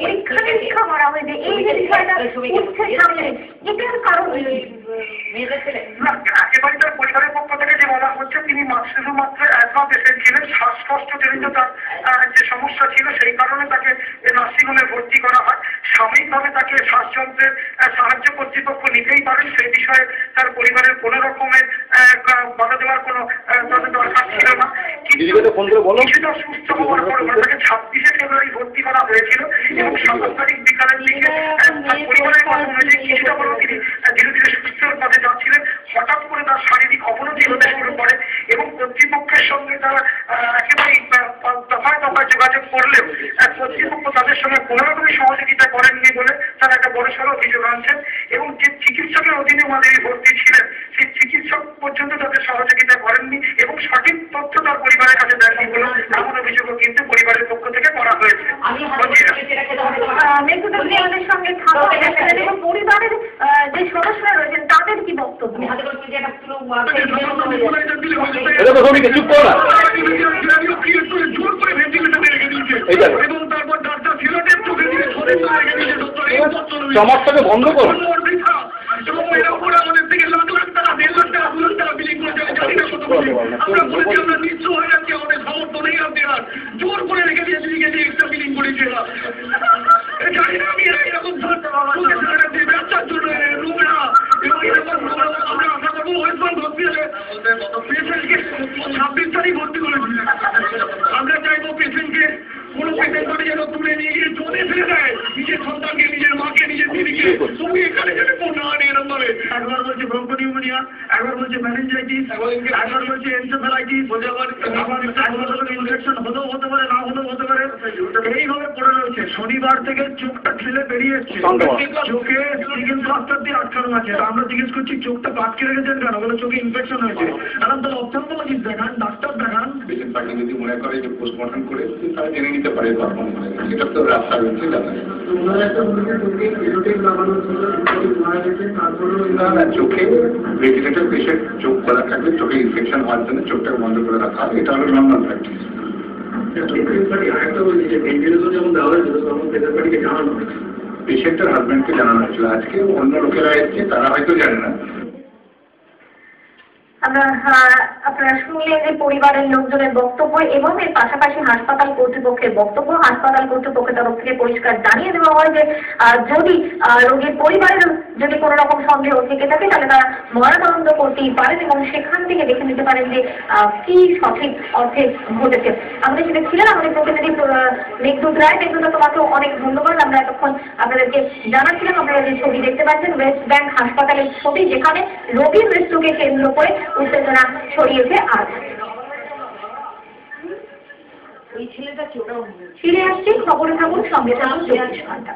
পরীক্ষা নিরীক্ষা করা হয়েছে, এই যে বিষয়টা উঠছে সামনে, এটার কারণ একেবারে তার পরিবারের পক্ষ থেকে যে বলা হচ্ছে তিনি শুধুমাত্র অ্যাজমা পেশেন্ট ছিলেন, শ্বাসকষ্ট জনিত তার যে সমস্যা ছিল সেই কারণে তাকে নার্সিংহোমে ভর্তি করা হয়। সাময়িকভাবে তাকে শ্বাসযন্ত্রের সাহায্য কর্তৃপক্ষ নিতেই পারেন, সেই বিষয়ে তার পরিবারের কোনো রকমের বাধা দেওয়ার কোনো তাদের দরকার ছিল না। কিছুটা সুস্থ হওয়ার পর তাকে 26শে ফেব্রুয়ারি ভর্তি করা হয়েছিল এবং 27 তারিখ বিকালের দিকে তার পরিবারের কথা অনুযায়ী কিছুটা হলেও তিনি ধীরে ধীরে সুস্থর পথে যাচ্ছিলেন। হঠাৎ করে তার শারীরিক অবনতি হতে শুরু করে এবং কর্তৃপক্ষের সঙ্গে তারা একেবারেই দফায় দফায় যোগাযোগ করলেও কর্তৃপক্ষ তাদের সঙ্গে কোনো রকমের সহযোগিতা করেননি বলে তারা একটা বড়সড় অভিযোগ আনছেন এবং যে চিকিৎসকের অধীনে মাদেবী ভর্তি ছিলেন সেই চিকিৎসক পর্যন্ত তাদের সহযোগিতা করেননি এবং সঠিক তথ্য তার পরিবারের কাছে দেননি বলে এমন অভিযোগও কিন্তু পরিবারের পক্ষ থেকে করা হয়েছে। সঙ্গে পরিবারের যে সদস্যরা রয়েছেন তাদের কি বক্তব্য? সমস্যাকে বন্ধ করুন। জোর করে রেখে দিয়েছি একটা বিলিং করেছে জানি না আমি এরকম ব্যবসার জন্য নোংরা এবং এরকম আমরা আশা করবো ওয়েস্টবেঙ্গল হসপিটালে পেশেন্টকে 26 তারিখ ভর্তি করেছি। আমরা চাইবো পেশেন্টকে কোনো পেশেন্ট করে যেন তুলে নিয়ে গিয়ে জলে ফেলে দেয় নিজের সন্তানকে, নিজের মাকে, নিজের দিদিকে। তুমি এখানে যেন না এরকম ভাবে একবার বলছে ব্রঙ্কোনিউমোনিয়া, একবার বলছে ম্যানেঞ্জাইটিস, একবার বলছে এনসেফ্যালাইটিস, ইনফেকশন হলেও হতে পারে, না হলেও হতে পারে। এইভাবে পড়ে রয়েছে। শনিবার থেকে চোখটা ঠেলে বেরিয়ে এসছে, চোখে স্কিন প্লাস্টার দিয়ে আটকানো আছে। আমরা জিজ্ঞেস করছি চোখটা আটকে রেখেছেন কেন? বলে চোখে ইনফেকশন হয়েছে। এখন তাহলে অপথলমোলজিস্ট দেখান, ডাক্তার দেখান। পেশেন্ট তাকে যদি মনে করে যে পোস্টমর্টম করে তারা জেনে নিতে পারে তখন এটা তো রাস্তা রয়েছে জানা না। চোখে ভেন্টিলেটর পেশেন্ট চোখ খোলা থাকলে চোখে ইনফেকশন হওয়ার জন্য চোখটাকে বন্ধ করে রাখা হয়, এটা হলো নর্মাল প্র্যাকটিস। পেশেন্টের হাজব্যান্ডকে জানানো হয়েছিল, আজকে অন্য লোকেরা এসছে তারা হয়তো জানে না। আপনারা শুনলেন যে পরিবারের লোকজনের বক্তব্য এবং এর পাশাপাশি হাসপাতাল কর্তৃপক্ষের বক্তব্য। হাসপাতাল কর্তৃপক্ষের তরফ থেকে পরিষ্কার জানিয়ে দেওয়া হয় যে যদি রোগীর পরিবারের যদি কোনো রকম সন্দেহ থেকে থাকে তাহলে তারা ময়নাতদন্ত করতেই পারেন এবং সেখান থেকে দেখে নিতে পারেন যে কি সঠিক অর্থে ঘটেছে। আমাদের সেটা ছিলেন আমাদের প্রতিনিধি মেঘদূত রায়। মেঘদূত, তোমাকে অনেক ধন্যবাদ। আমরা এতক্ষণ আপনাদেরকে জানাচ্ছিলাম, আপনারা যে ছবি দেখতে পাচ্ছেন ওয়েস্ট ব্যাংক হাসপাতালের ছবি, যেখানে রোগীর মৃত্যুকে কেন্দ্র করে উত্তেজনা ছড়িয়েছে। আজ ফিরে আসছি, খবরে থাকুন, সঙ্গে থাকুন 24 ঘন্টা।